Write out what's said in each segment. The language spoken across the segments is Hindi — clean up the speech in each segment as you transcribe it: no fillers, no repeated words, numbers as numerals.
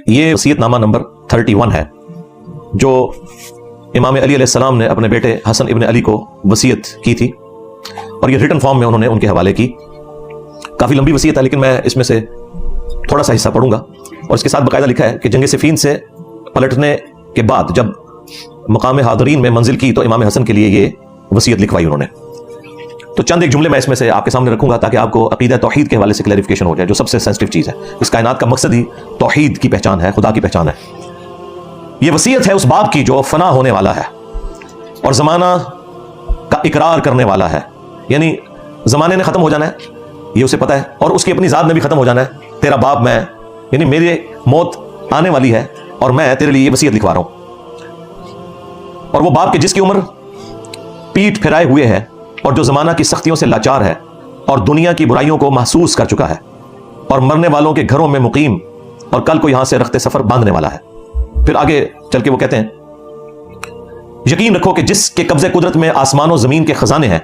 ये वसीयतनामा नंबर 31 है जो इमाम अली अलैहिस्सलाम ने अपने बेटे हसन इब्न अली को वसीयत की थी और ये रिटन फॉर्म में उन्होंने उनके हवाले की। काफ़ी लंबी वसीयत है लेकिन मैं इसमें से थोड़ा सा हिस्सा पढ़ूंगा। और इसके साथ बाकायदा लिखा है कि जंग सिफीन से पलटने के बाद जब मकाम हादरीन में मंजिल की तो इमाम हसन के लिए ये वसीयत लिखवाई उन्होंने। तो चंद एक जुमले मैं इसमें से आपके सामने रखूंगा ताकि आपको अकीदा तौहीद के हवाले से क्लैरिफिकेशन हो जाए, जो सबसे सेंसिटिव चीज़ है। इस कायनात का मकसद ही तौहीद की पहचान है, खुदा की पहचान है। ये वसीयत है उस बाप की जो फना होने वाला है और ज़माना का इकरार करने वाला है, यानी ज़माने ने ख़त्म हो जाना है, ये उसे पता है, और उसकी अपनी ज़ात ने भी ख़त्म हो जाना है। तेरा बाप मैं, यानी मेरी मौत आने वाली है और मैं तेरे लिए वसीयत लिखवा रहा हूँ। और वो बाप के जिसकी उम्र पीठ फिराए हुए है और जो ज़माना की सख्तियों से लाचार है और दुनिया की बुराइयों को महसूस कर चुका है और मरने वालों के घरों में मुकीम और कल को यहां से रखते सफर बांधने वाला है। फिर आगे चल के वो कहते हैं, यकीन रखो कि जिसके कब्जे कुदरत में आसमानों जमीन के खजाने हैं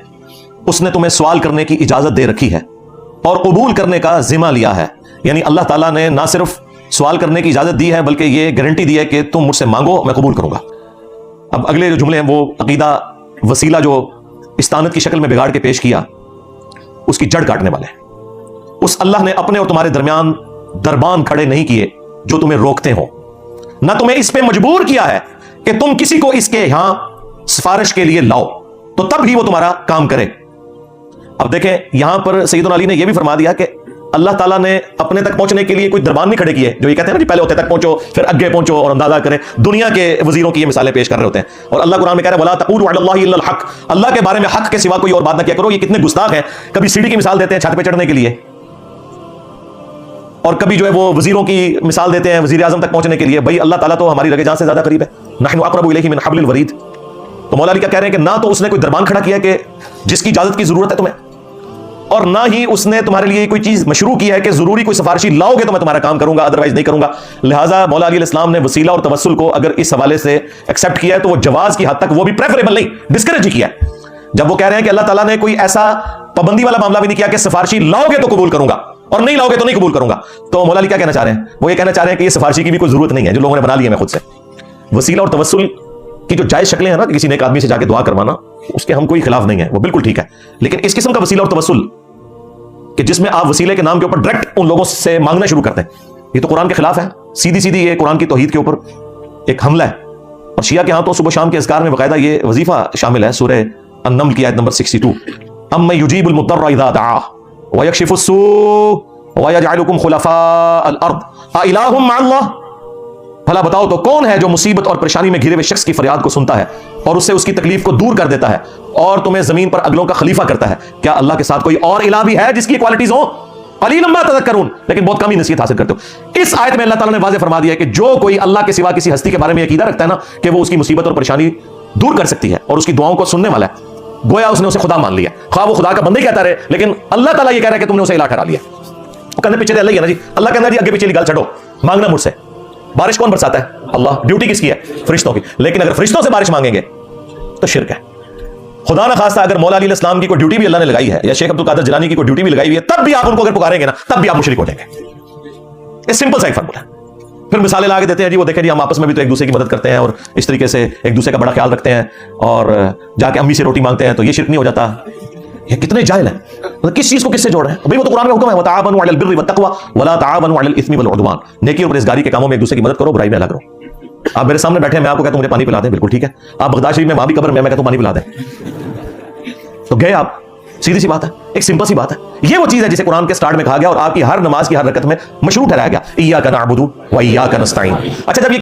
उसने तुम्हें सवाल करने की इजाजत दे रखी है और कबूल करने का जिम्मा लिया है। यानी अल्लाह ताला ने ना सिर्फ सवाल करने की इजाजत दी है बल्कि ये गारंटी दी है कि तुम मुझसे मांगो, मैं कबूल करूंगा। अब अगले जो जुमले हैं वो अकीदा वसीला जो इस्तानत की शक्ल में बिगाड़ के पेश किया उसकी जड़ काटने वाले हैं। उस अल्लाह ने अपने और तुम्हारे दरमियान दरबान खड़े नहीं किए जो तुम्हें रोकते हो, ना तुम्हें इस पे मजबूर किया है कि तुम किसी को इसके यहां सिफारिश के लिए लाओ तो तब ही वो तुम्हारा काम करे। अब देखें यहां पर सैयदना अली ने यह भी फरमा दिया कि अल्लाह ताला ने अपने तक पहुंचने के लिए कोई दरबान नहीं खड़े किए, जो ये कहते हैं ना कि पहले होते तक पहुंचो फिर आगे पहुंचो और अंदाजा करें। दुनिया के वजीरों की ये मिसालें पेश कर रहे होते हैं और अल्लाह कुरान में कह रहा है वला तक़ूलू अलल्लाहि इल्लल हक़, अल्लाह के बारे में हक के सिवा कोई और बात ना किया करो। ये कितने गुस्ताख हैं। कभी सीढ़ी की मिसाल देते हैं छत पे चढ़ने के लिए और कभी जो है वो वजीरों की मिसाल देते हैं वजीर आजम तक पहुंचने के लिए। भाई अल्लाह ताला तो हमारी रगे जान से ज्यादा करीब है, नहनु अक़रबु इलैहि मिन हब्लिल वरीद। तो मौला अली क्या कह रहे हैं कि ना तो उसने कोई दरबान खड़ा किया कि जिसकी इजाजत की जरूरत है तुम्हें, और ना ही उसने तुम्हारे लिए कोई चीज मशरू की है कि जरूरी कोई सिफारिशी लाओगे तो मैं तुम्हारा काम करूंगा, अदरवाइज नहीं करूंगा। लिहाजा मौला अली अलैहिस्सलाम ने वसीला और तवस्सुल को अगर इस हवाले से एक्सेप्ट किया है तो वो जवाज की हद तक, वो भी प्रेफरेबल नहीं, डिस्करेज किया है। जब वो कह रहे हैं कि अल्लाह ताला ने कोई ऐसा पाबंदी वाला मामला भी नहीं किया कि सिफारिशी लाओगे तो कबूल करूंगा और नहीं लाओगे तो नहीं कबूल करूंगा, तो मौला अली क्या कहना चाह रहे हैं? वो ये कहना चाह रहे हैं कि ये सिफारिशी की भी कोई जरूरत नहीं है, जो लोगों ने बना लिया है खुद से। वसीला और तवस्सुल की जो जायज शक्लें हैं ना, किसी नेक आदमी से जाके दुआ करवाना, उसके हम कोई खिलाफ नहीं है, वो बिल्कुल ठीक है। लेकिन इस किस्म का वसीला और तवस्सुल कि जिसमें आप वसीले के नाम के ऊपर डायरेक्ट उन लोगों से मांगना शुरू करते हैं, ये तो कुरान के खिलाफ है। सीधी सीधी ये कुरान की तौहीद के ऊपर एक हमला है। और शिया के यहाँ तो सुबह शाम के अज़कार में बाकायदा ये वजीफा शामिल है। सूरह अन-नम्ल की आयत नंबर 62, अम्मन युजीबुल मुत्तर्र इज़ा दआ व यक्शिफुस सू व यजअलुकुम खुलफाअल अर्द अ इलाहुम मअल्लाह, भला बताओ तो कौन है जो मुसीबत और परेशानी में घिरे हुए शख्स की फरियाद को सुनता है और उससे उसकी तकलीफ को दूर कर देता है और तुम्हें जमीन पर अगलों का खलीफा करता है? क्या अल्लाह के साथ कोई और इलाह भी है जिसकी क्वालिटीज हो? क़लीलन मा तज़क्करून, लेकिन बहुत कम ही नसीहत हासिल करते हो। इस आयत में अल्लाह ताला ने वाज़ेह फरमा दिया कि जो कोई अल्लाह के सिवा किसी हस्ती के बारे में अकीदा रखता है ना कि वो उसकी मुसीबत और परेशानी दूर कर सकती है और उसकी दुआओं को सुनने वाला है, गोया उसने उसे खुदा मान लिया। ख्वाह वो खुदा का बंदा ही कहता रहे, लेकिन अल्लाह ताला ये कह रहा है कि तुमने उसे इलाह ठहरा लिया। वो कहते पीछे अल्लाह ही है ना जी, अल्लाह कहता है जी आगे पीछे गल छड़ो, मांगना मुझसे। बारिश कौन बरसाता है? अल्लाह। ड्यूटी किसकी है? फरिश्तों की। लेकिन अगर फरिश्तों से बारिश मांगेंगे तो शिर्क है। खुदा ना खास्ता अगर मौला अली अलैहिस्सलाम की कोई ड्यूटी भी अल्लाह ने लगाई है या शेख अब्दुल कादिर जिलानी की कोई ड्यूटी भी लगाई हुई है, तब भी आप उनको अगर पुकारेंगे ना तब भी आप मुशरिक हो जाएंगे। ये सिंपल सा एक फार्मूला है। फिर मिसालें ला के देते हैं जी, वो देखें जी हम आपस में भी तो एक दूसरे की मदद करते हैं और इस तरीके से एक दूसरे का बड़ा ख्याल रखते हैं और जाके अम्मी से रोटी मांगते हैं तो ये शिर्क नहीं हो जाता। ये कितने जाहिल हैं, मतलब किस चीज को किससे जोड़ रहे हैं? भाई वो तो कुरान का हुक्म है, वताअवनु अलल बिर्रि वत्तक़वा वला ताअवनु अलल इस्मि वल उद्वान, नेकी और परहेज़गारी के कामों में एक दूसरे की मदद करो, बुराई में अलग रहो। आप मेरे सामने बैठे हैं, मैं आपको कहता हूं मुझे पानी पिला दें, बिल्कुल ठीक है। आप बगदाद शरीफ में वहां भी कब्र में, मैं कहता हूं पानी पिला दें, तो गए आप। सीधी सी बात है, एक सिंपल सी बात है। ये वो चीज है जिसे कुरान के स्टार्ट में कहा गया और आपकी हर नमाज की हर रकत में मशरू ठहराया गया, इय्याका नअबुदु व इय्याका नस्तईन। अच्छा, जब ये